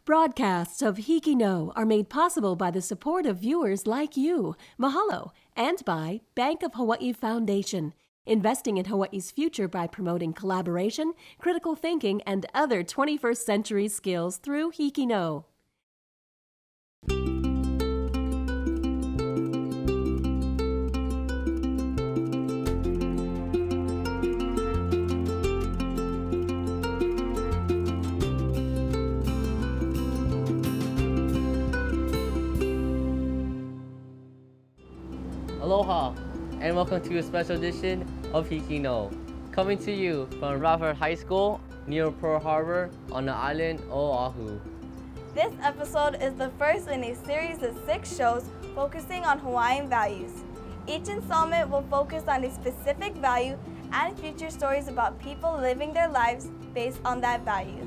Broadcasts of HIKI NŌ are made possible by the support of viewers like you. Mahalo. And by Bank of Hawaii Foundation, investing in Hawaii's future by promoting collaboration, critical thinking, and other 21st century skills through HIKI NŌ. Aloha, and welcome to a special edition of HIKI NŌ, coming to you from Radford High School near Pearl Harbor on the island of Oahu. This episode is the first in a series of 6 shows focusing on Hawaiian values. Each installment will focus on a specific value and feature stories about people living their lives based on that value.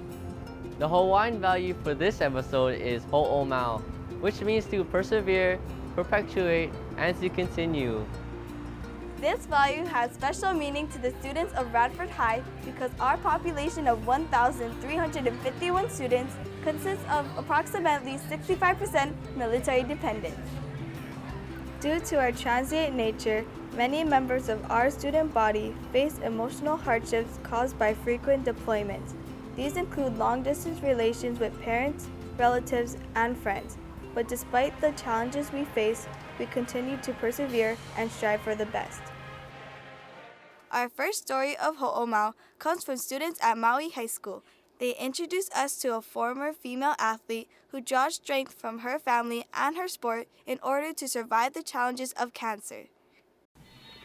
The Hawaiian value for this episode is Hoʻomau, which means to persevere, perpetuate, and to continue. This value has special meaning to the students of Radford High because our population of 1,351 students consists of approximately 65% military dependents. Due to our transient nature, many members of our student body face emotional hardships caused by frequent deployments. These include long-distance relations with parents, relatives, and friends. But despite the challenges we face, we continue to persevere and strive for the best. Our first story of Hoʻomau comes from students at Maui High School. They introduce us to a former female athlete who draws strength from her family and her sport in order to survive the challenges of cancer.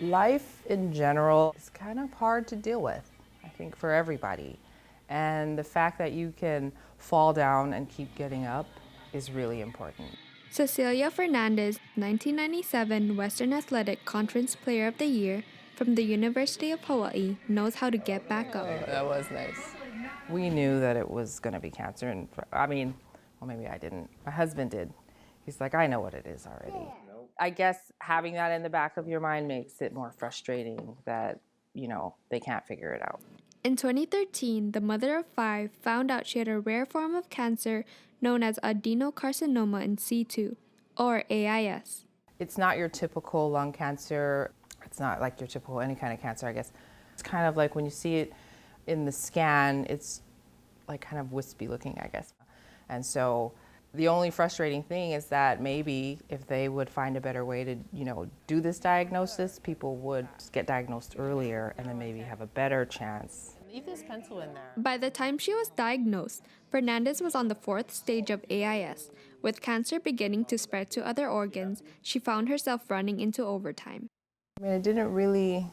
Life in general is kind of hard to deal with, I think, for everybody. And the fact that you can fall down and keep getting up is really important. Cecilia Fernandez, 1997 Western Athletic Conference Player of the Year from the University of Hawaii, knows how to get back up. That was nice. We knew that it was going to be cancer, and well, maybe I didn't. My husband did. He's like, I know what it is already. I guess having that in the back of your mind makes it more frustrating that, they can't figure it out. In 2013, the mother of 5 found out she had a rare form of cancer known as adenocarcinoma in situ, or AIS. It's not your typical lung cancer. It's not like your typical any kind of cancer, I guess. It's kind of like when you see it in the scan, it's like kind of wispy looking, I guess. And so the only frustrating thing is that maybe if they would find a better way to, do this diagnosis, people would get diagnosed earlier and then maybe have a better chance. Leave this pencil in there. By the time she was diagnosed, Fernandez was on the 4th stage of AIS. With cancer beginning to spread to other organs, she found herself running into overtime. I didn't really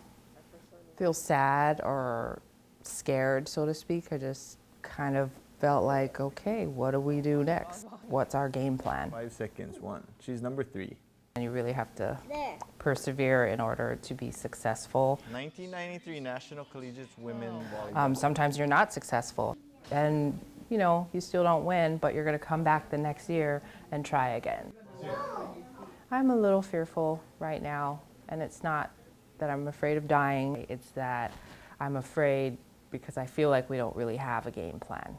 feel sad or scared, so to speak. I just kind of felt like, okay, what do we do next? What's our game plan? 5 seconds, 1. She's number 3. And you really have to persevere in order to be successful. 1993 National Collegiate Women Volleyball. Sometimes you're not successful and, you still don't win, but you're going to come back the next year and try again. I'm a little fearful right now, and it's not that I'm afraid of dying. It's that I'm afraid because I feel like we don't really have a game plan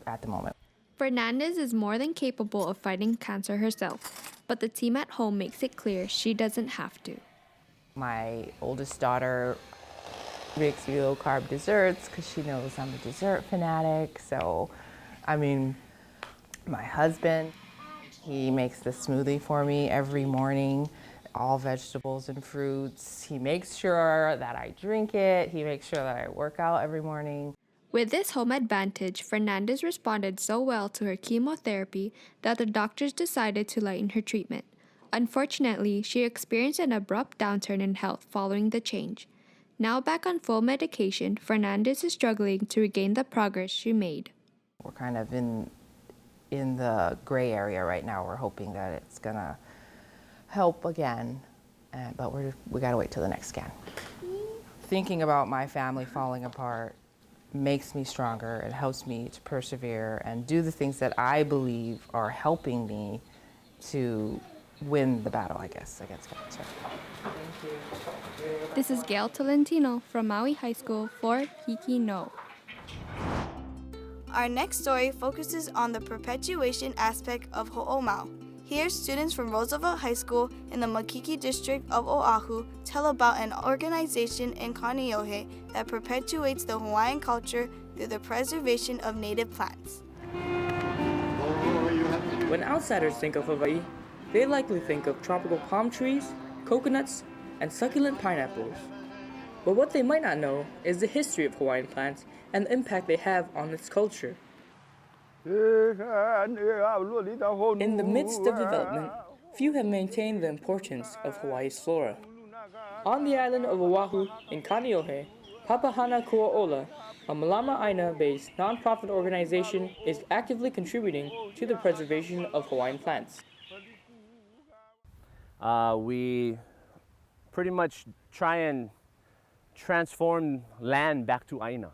at the moment. Fernandez is more than capable of fighting cancer herself, but the team at home makes it clear she doesn't have to. My oldest daughter makes me low-carb desserts because she knows I'm a dessert fanatic. So, my husband, he makes the smoothie for me every morning, all vegetables and fruits. He makes sure that I drink it. He makes sure that I work out every morning. With this home advantage, Fernandez responded so well to her chemotherapy that the doctors decided to lighten her treatment. Unfortunately, she experienced an abrupt downturn in health following the change. Now back on full medication, Fernandez is struggling to regain the progress she made. We're kind of in the gray area right now. We're hoping that it's gonna help again, but we gotta wait till the next scan. Thinking about my family falling apart makes me stronger. It helps me to persevere and do the things that I believe are helping me to win the battle, I guess, against cancer. Thank you. This is Gail Tolentino from Maui High School for HIKI NŌ. Our next story focuses on the perpetuation aspect of Hoʻomau. Here, students from Roosevelt High School in the Makiki district of Oahu tell about an organization in Kaneohe that perpetuates the Hawaiian culture through the preservation of native plants. When outsiders think of Hawaii, they likely think of tropical palm trees, coconuts, and succulent pineapples. But what they might not know is the history of Hawaiian plants and the impact they have on its culture. In the midst of development, few have maintained the importance of Hawaii's flora. On the island of Oahu in Kaneohe, Papahana Kuaola, a Malama Aina-based nonprofit organization, is actively contributing to the preservation of Hawaiian plants. We pretty much try and transform land back to Aina.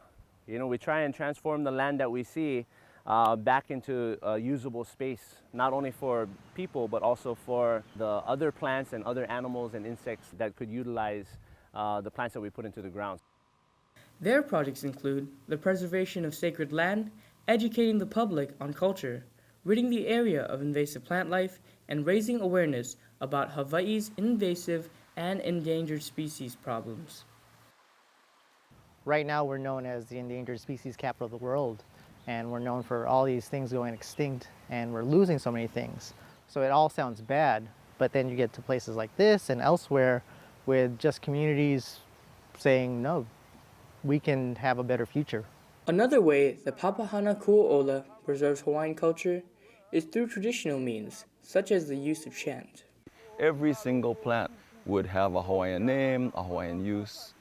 You know, we try and transform the land that we see back into a usable space, not only for people, but also for the other plants and other animals and insects that could utilize the plants that we put into the ground. Their projects include the preservation of sacred land, educating the public on culture, ridding the area of invasive plant life, and raising awareness about Hawaii's invasive and endangered species problems. Right now we're known as the endangered species capital of the world, and we're known for all these things going extinct, and we're losing so many things. So it all sounds bad, but then you get to places like this and elsewhere with just communities saying, no, we can have a better future. Another way that Papahana Kuaola preserves Hawaiian culture is through traditional means, such as the use of chant. Every single plant would have a Hawaiian name, a Hawaiian use.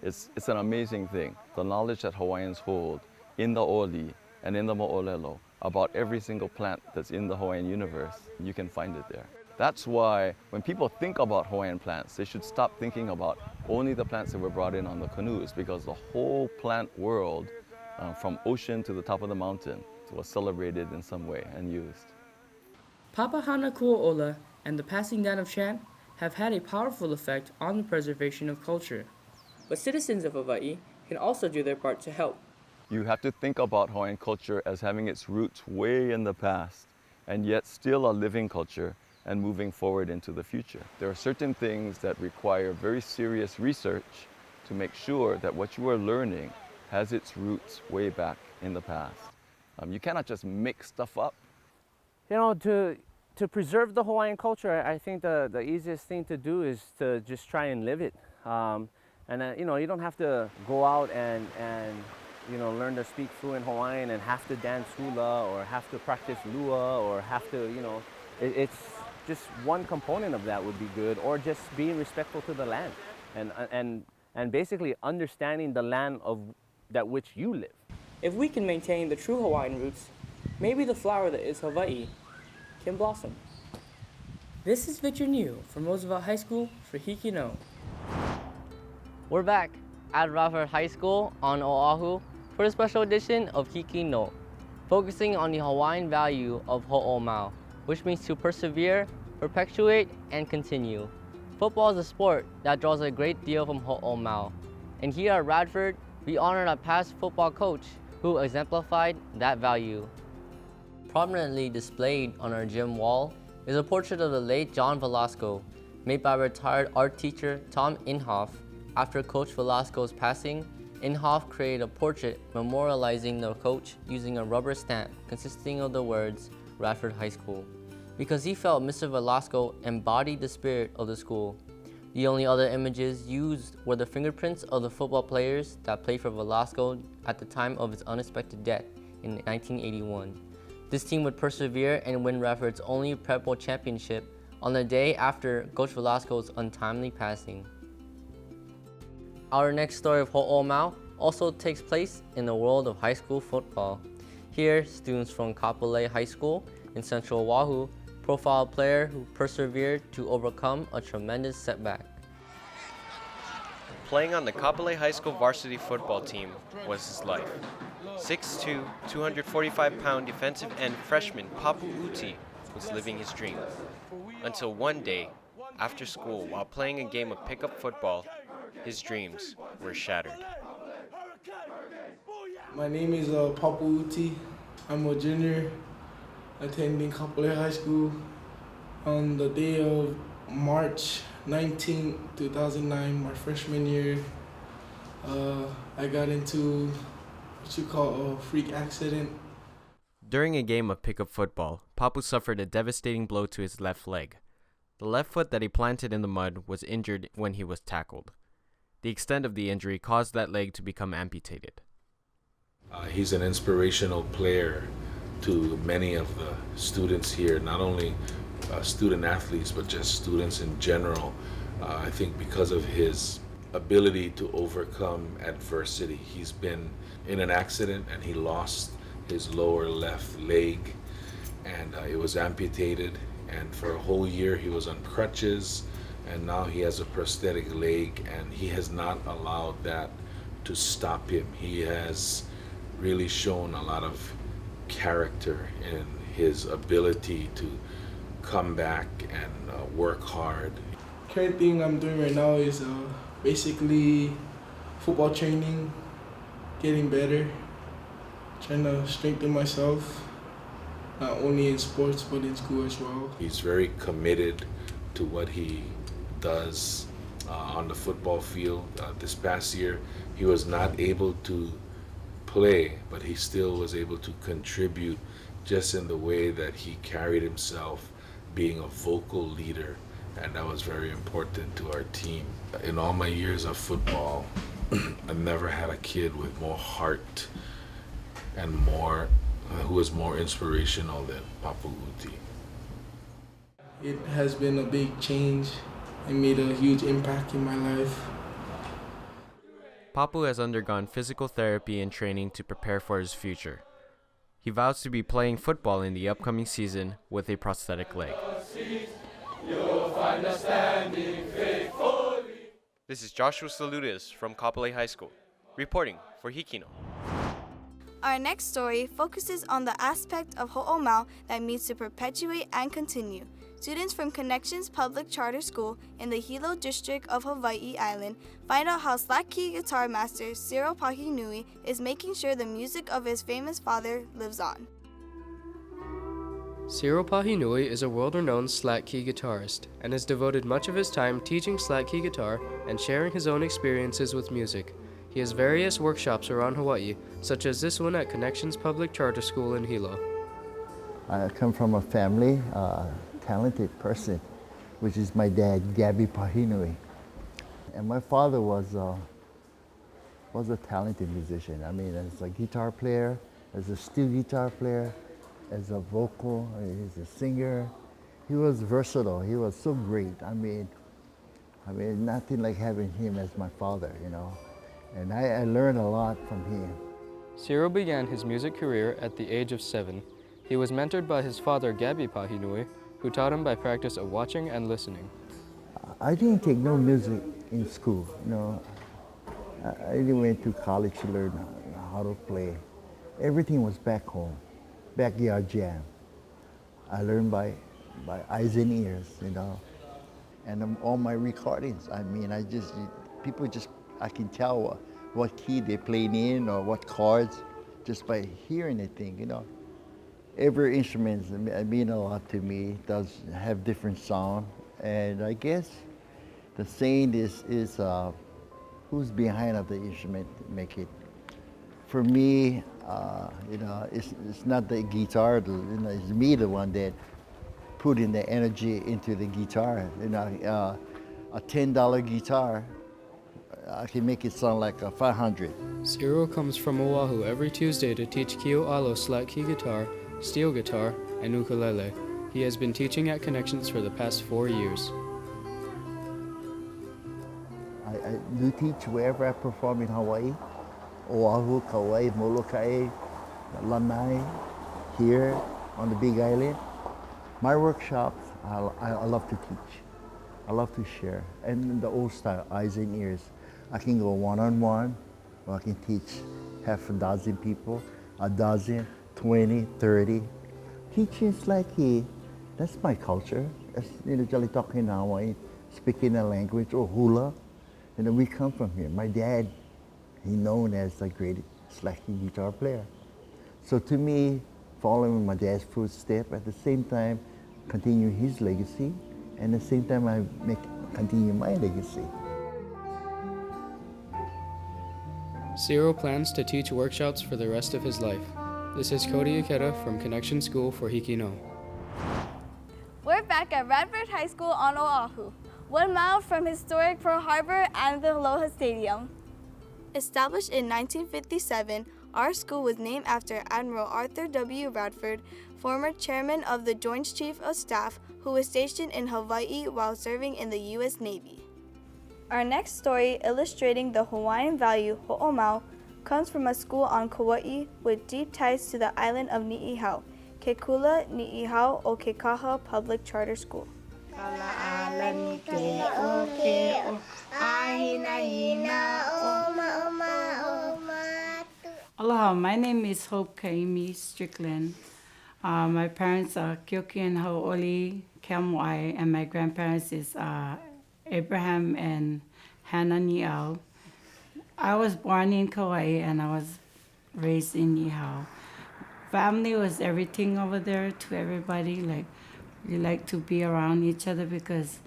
It's an amazing thing. The knowledge that Hawaiians hold in the Oli and in the Mo'olelo about every single plant that's in the Hawaiian universe, you can find it there. That's why when people think about Hawaiian plants, they should stop thinking about only the plants that were brought in on the canoes, because the whole plant world, from ocean to the top of the mountain, was celebrated in some way and used. Papahana Kuaola and the passing down of chant have had a powerful effect on the preservation of culture. But citizens of Hawaii can also do their part to help. You have to think about Hawaiian culture as having its roots way in the past, and yet still a living culture and moving forward into the future. There are certain things that require very serious research to make sure that what you are learning has its roots way back in the past. You cannot just make stuff up. You know, to preserve the Hawaiian culture, I think the easiest thing to do is to just try and live it. You know, you don't have to go out and you know, learn to speak fluent Hawaiian and have to dance hula or have to practice lua or have to, you know, it's just one component of that would be good, or just being respectful to the land and basically understanding the land of that which you live. If we can maintain the true Hawaiian roots, maybe the flower that is Hawaii can blossom. This is Victor New from Roosevelt High School for HIKI NŌ. We're back at Radford High School on Oahu for a special edition of HIKI NŌ, focusing on the Hawaiian value of Hoʻomau, which means to persevere, perpetuate, and continue. Football is a sport that draws a great deal from Hoʻomau, and here at Radford, we honored a past football coach who exemplified that value. Prominently displayed on our gym wall is a portrait of the late John Velasco, made by retired art teacher Tom Inhofe. After Coach Velasco's passing, Inhofe created a portrait memorializing the coach using a rubber stamp consisting of the words Radford High School, because he felt Mr. Velasco embodied the spirit of the school. The only other images used were the fingerprints of the football players that played for Velasco at the time of his unexpected death in 1981. This team would persevere and win Radford's only Prep Bowl championship on the day after Coach Velasco's untimely passing. Our next story of Hoʻomau also takes place in the world of high school football. Here, students from Kapolei High School in Central Oahu profile a player who persevered to overcome a tremendous setback. Playing on the Kapolei High School varsity football team was his life. 6'2", 245-pound defensive end freshman Papu Uti was living his dream. Until one day, after school, while playing a game of pickup football, his dreams were shattered. My name is Papahana. I'm a junior attending Maui High School. On the day of March 19, 2009, my freshman year, I got into what you call a freak accident. During a game of pickup football, Papu suffered a devastating blow to his left leg. The left foot that he planted in the mud was injured when he was tackled. The extent of the injury caused that leg to become amputated. He's an inspirational player to many of the students here, not only student athletes, but just students in general. I think because of his ability to overcome adversity. He's been in an accident and he lost his lower left leg, and it was amputated, and for a whole year he was on crutches, and now he has a prosthetic leg, and he has not allowed that to stop him. He has really shown a lot of character in his ability to come back and work hard. Current thing I'm doing right now is basically football training, getting better, trying to strengthen myself, not only in sports but in school as well. He's very committed to what he does on the football field. This past year he was not able to play, but he still was able to contribute just in the way that he carried himself, being a vocal leader, and that was very important to our team. In all my years of football, I've never had a kid with more heart and more, who was more inspirational than Papahana. It has been a big change. It made a huge impact in my life. Papu has undergone physical therapy and training to prepare for his future. He vows to be playing football in the upcoming season with a prosthetic leg. This is Joshua Salutis from Kapolei High School, reporting for HIKI NŌ. Our next story focuses on the aspect of Hoʻomau that means to perpetuate and continue. Students from Connections Public Charter School in the Hilo district of Hawaii Island find out how slack key guitar master Ciro Pahinui is making sure the music of his famous father lives on. Ciro Pahinui is a world-renowned slack key guitarist and has devoted much of his time teaching slack key guitar and sharing his own experiences with music. He has various workshops around Hawaii, such as this one at Connections Public Charter School in Hilo. I come from a family, talented person, which is my dad, Gabby Pahinui. And my father was a talented musician. I mean, as a guitar player, as a steel guitar player, as a vocal, he's a singer. He was versatile. He was so great. I mean, nothing like having him as my father, you know. And I learned a lot from him. Ciro began his music career at the age of 7. He was mentored by his father, Gabby Pahinui, who taught him by practice of watching and listening. I didn't take no music in school, you know. I didn't went to college to learn how to play. Everything was back home, backyard jam. I learned by eyes and ears, you know. And all my recordings, I mean, I can tell what key they're playing in or what chords just by hearing the thing, you know. Every instrument mean a lot to me. It does have different sound, and I guess the saying is who's behind of the instrument make it. For me, you know, it's not the guitar. You know, it's me the one that put in the energy into the guitar. You know, a $10 guitar, I can make it sound like a 500. Ciro comes from Oahu every Tuesday to teach Ki'o'alo slack key guitar, steel guitar, and ukulele. He has been teaching at Connections for the past 4 years. I do teach wherever I perform in Hawaii. Oahu, Kauai, Molokai, Lanai, here on the Big Island. My workshops, I love to teach. I love to share. And in the old style, eyes and ears. I can go one-on-one, or I can teach half a dozen people, a dozen, 20, 30. Teaching slack key, that's my culture. That's, you know, jolly talking Hawaii, speaking a language, or hula. You know, we come from here. My dad, he known as the great slack guitar player. So to me, following my dad's footsteps, at the same time, continue his legacy, and at the same time, continue my legacy. Cyril plans to teach workshops for the rest of his life. This is Cody Ikeda from Connection School for HIKI NŌ. We're back at Radford High School on Oahu, 1 mile from historic Pearl Harbor and the Aloha Stadium. Established in 1957, our school was named after Admiral Arthur W. Radford, former chairman of the Joint Chiefs of Staff, who was stationed in Hawaii while serving in the U.S. Navy. Our next story, illustrating the Hawaiian value, Hoʻomau, comes from a school on Kauai with deep ties to the island of Ni'ihau, Kekula Ni'ihau o Kekaha Public Charter School. Aloha, my name is Hope Kaimi Strickland. My parents are Kioki and Hau'oli Kamo'ai, and my grandparents is Abraham and Hannah Ni'au. I was born in Kauai and I was raised in Ni'ihau. Family was everything over there to everybody. Like, we like to be around each other because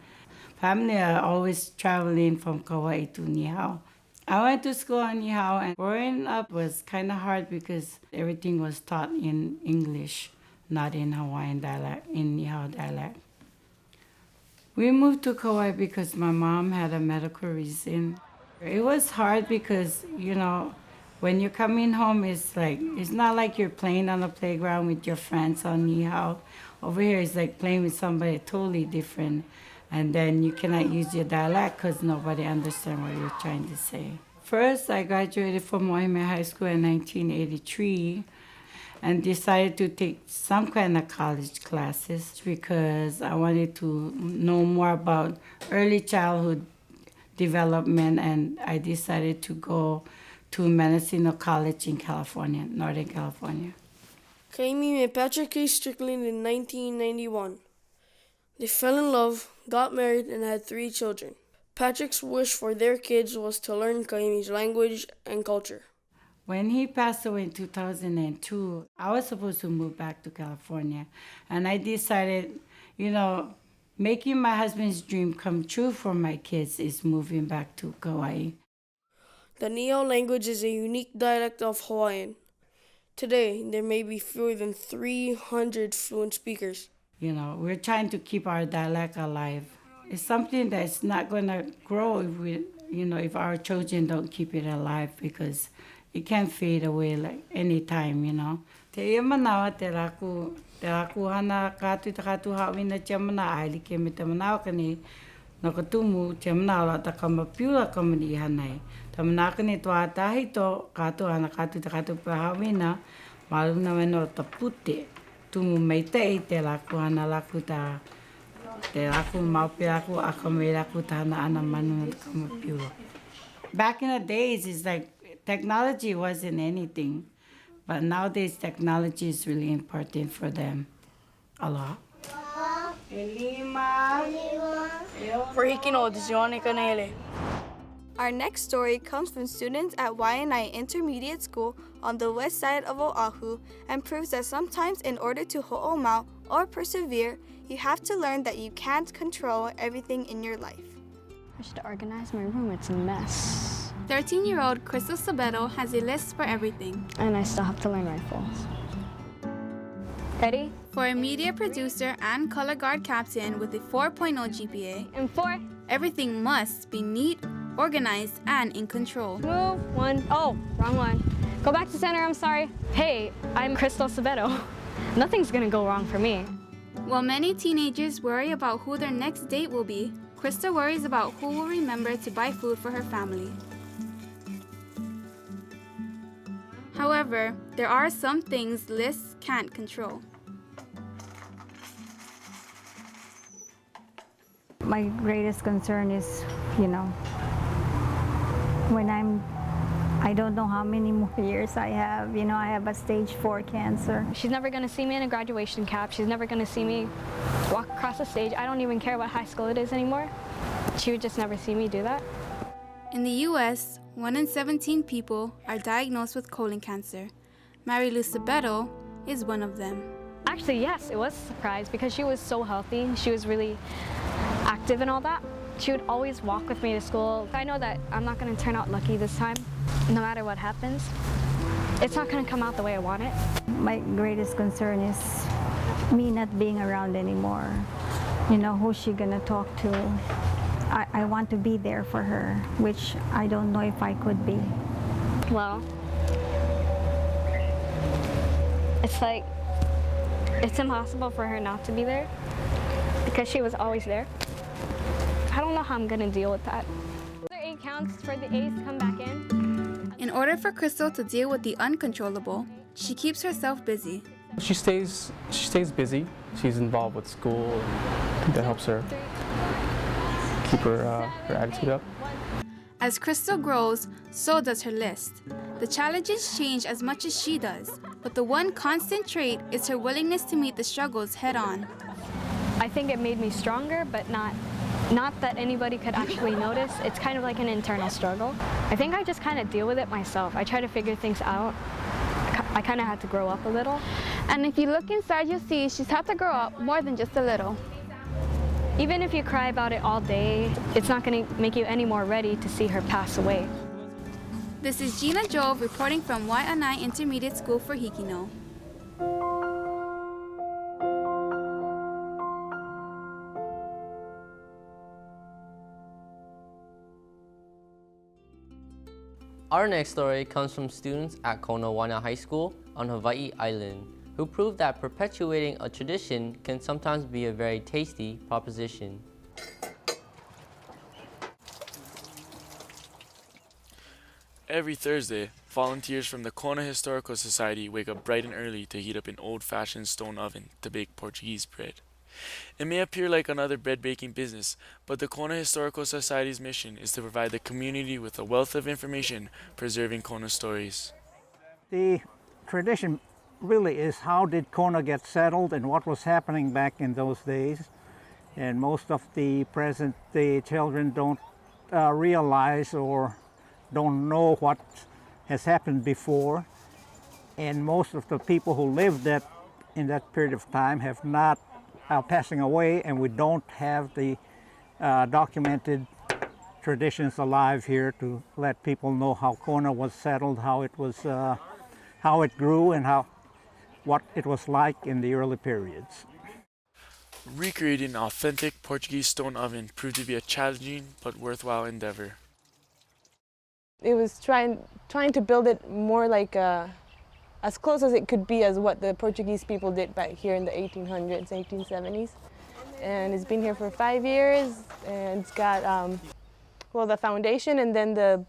family are always traveling from Kauai to Ni'ihau. I went to school in Ni'ihau, and growing up was kind of hard because everything was taught in English, not in Hawaiian dialect, in Ni'ihau dialect. We moved to Kauai because my mom had a medical reason. It was hard because, you know, when you're coming home, it's not like you're playing on the playground with your friends on Ni'ihau. Over here, it's like playing with somebody totally different. And then you cannot use your dialect because nobody understands what you're trying to say. First, I graduated from Maui High School in 1983 and decided to take some kind of college classes because I wanted to know more about early childhood development, and I decided to go to Mendocino College in California, Northern California. Kaimi met Patrick K. Strickland in 1991. They fell in love, got married, and had 3 children. Patrick's wish for their kids was to learn Kaimi's language and culture. When he passed away in 2002, I was supposed to move back to California. And I decided, you know, making my husband's dream come true for my kids is moving back to Kauai. The Ni'ihau language is a unique dialect of Hawaiian. Today, there may be fewer than 300 fluent speakers. You know, we're trying to keep our dialect alive. It's something that's not going to grow if our children don't keep it alive, because it can fade away like any time, you know. Te ia manawa te raku hana kātu te kātu hawina te mana aili ke me te manawa kani no ka tumu te manawa ta kamapiula kamani hanai. Ta manawa kani toa tahi to kātu hana kātu te kātu pa hawina maluna weno ta pute. Tumu mei te raku hana raku ta te raku maupi raku akame raku ta hana ana manu kamapiula. Back in the days, it's like technology wasn't anything, but nowadays technology is really important for them. Aloha. For HIKI NŌ, this is Ioane Kaneohe. Our next story comes from students at Waianae Intermediate School on the west side of Oahu and proves that sometimes in order to ho'omau or persevere, you have to learn that you can't control everything in your life. I should organize my room, it's a mess. 13-year-old Crystal Sabeto has a list for everything. And I still have to learn rifles. Ready? For a media producer and color guard captain with a 4.0 GPA, and 4, everything must be neat, organized, and in control. Move 1. Oh, wrong one. Go back to center, I'm sorry. Hey, I'm Crystal Sabeto. Nothing's gonna go wrong for me. While many teenagers worry about who their next date will be, Krista worries about who will remember to buy food for her family. However, there are some things lists can't control. My greatest concern is, when I don't know how many more years I have. I have a stage 4 cancer. She's never gonna see me in a graduation cap. She's never gonna see me walk across the stage. I don't even care what high school it is anymore. She would just never see me do that. In the U.S., 1 in 17 people are diagnosed with colon cancer. Marilu Sabeto is one of them. Actually, yes, it was a surprise because she was so healthy. She was really active and all that. She would always walk with me to school. I know that I'm not going to turn out lucky this time, no matter what happens. It's not going to come out the way I want it. My greatest concern is me not being around anymore. You know, who's she going to talk to? I want to be there for her, which I don't know if I could be. Well, it's impossible for her not to be there because she was always there. I don't know how I'm gonna deal with that. There are 8 counts for the A's to come back in. In order for Crystal to deal with the uncontrollable, she keeps herself busy. She stays busy. She's involved with school. I think that helps her keep her attitude up. As Crystal grows, so does her list. The challenges change as much as she does, but the one constant trait is her willingness to meet the struggles head-on. I think it made me stronger, but not that anybody could actually notice. It's kind of like an internal struggle. I think I just kind of deal with it myself. I try to figure things out. I kind of had to grow up a little. And if you look inside, you'll see she's had to grow up more than just a little. Even if you cry about it all day, it's not going to make you any more ready to see her pass away. This is Gina Jove reporting from Waianae Intermediate School for HIKI NŌ. Our next story comes from students at Kona High School on Hawaii Island, who proved that perpetuating a tradition can sometimes be a very tasty proposition. Every Thursday, volunteers from the Kona Historical Society wake up bright and early to heat up an old-fashioned stone oven to bake Portuguese bread. It may appear like another bread-baking business, but the Kona Historical Society's mission is to provide the community with a wealth of information preserving Kona stories. The tradition really is how did Kona get settled and what was happening back in those days. And most of the present-day children don't realize or don't know what has happened before. And most of the people who lived in that period of time have not passing away, and we don't have the documented traditions alive here to let people know how Kona was settled, how it was, how it grew, and what it was like in the early periods. Recreating an authentic Portuguese stone oven proved to be a challenging but worthwhile endeavor. It was trying to build it more like as close as it could be as what the Portuguese people did back here in the 1800s, 1870s. And it's been here for 5 years, and it's got, the foundation and then the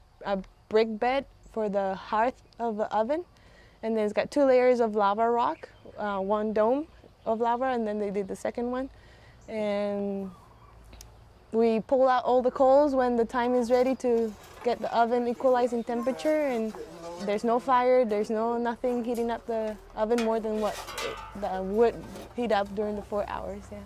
brick bed for the hearth of the oven. And then it's got 2 layers of lava rock, 1 dome of lava, and then they did the second one. And we pull out all the coals when the time is ready to get the oven equalized in temperature, and there's no fire, there's nothing heating up the oven more than what the wood heat up during the 4 hours, yeah.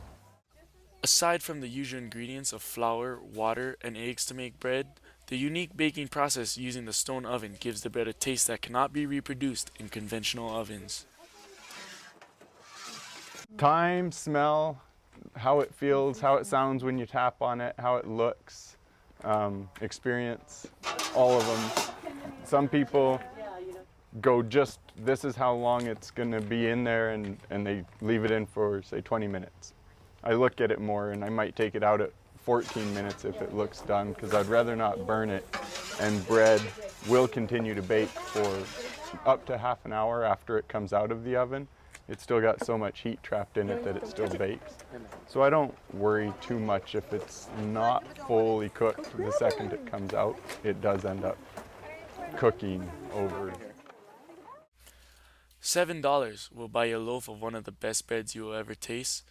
Aside from the usual ingredients of flour, water, and eggs to make bread, the unique baking process using the stone oven gives the bread a taste that cannot be reproduced in conventional ovens. Time, smell, how it feels, how it sounds when you tap on it, how it looks, experience, all of them. Some people go just, this is how long it's gonna be in there, and they leave it in for, say, 20 minutes. I look at it more, and I might take it out at 14 minutes if it looks done, because I'd rather not burn it. And bread will continue to bake for up to half an hour after it comes out of the oven. It's still got so much heat trapped in it that it still bakes. So I don't worry too much if it's not fully cooked the second it comes out. It does end up cooking over. $7 will buy you a loaf of one of the best breads you will ever taste.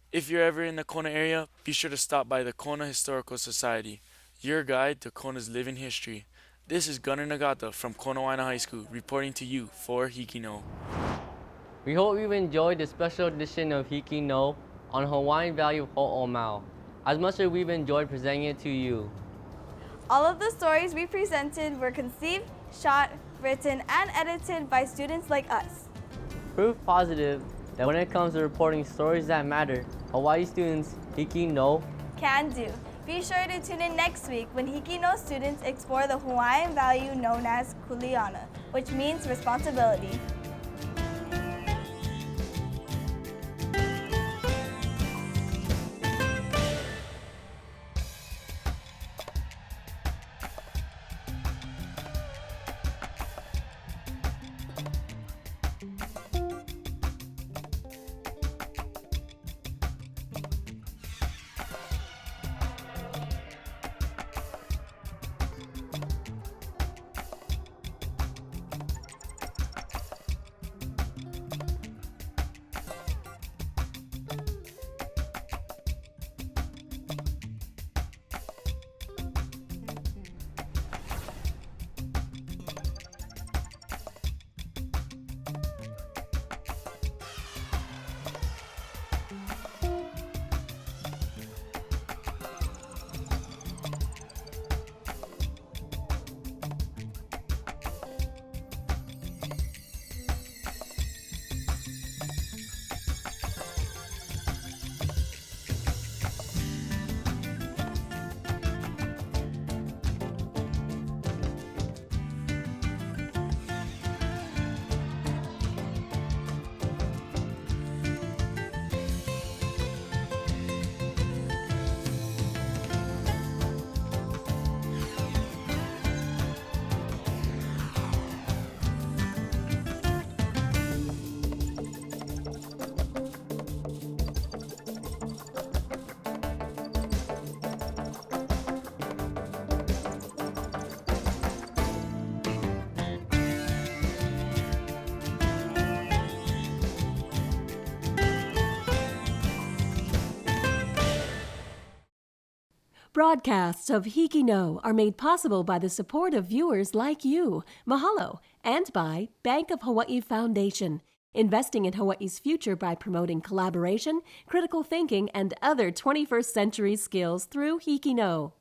If you're ever in the Kona area, be sure to stop by the Kona Historical Society, your guide to Kona's living history. This is Gunnar Nagata from Kona High School reporting to you for HIKI NŌ. We hope you've enjoyed this special edition of HIKI NŌ on Hawaiian value of Ho'omau, as much as we've enjoyed presenting it to you. All of the stories we presented were conceived, shot, written, and edited by students like us. Proof positive that when it comes to reporting stories that matter, Hawaii students HIKI NŌ Can do. Be sure to tune in next week when HIKI NŌ students explore the Hawaiian value known as kuleana, which means responsibility. Broadcasts of HIKI NŌ are made possible by the support of viewers like you. Mahalo. And by Bank of Hawaii Foundation, investing in Hawaii's future by promoting collaboration, critical thinking, and other 21st century skills through HIKI NŌ.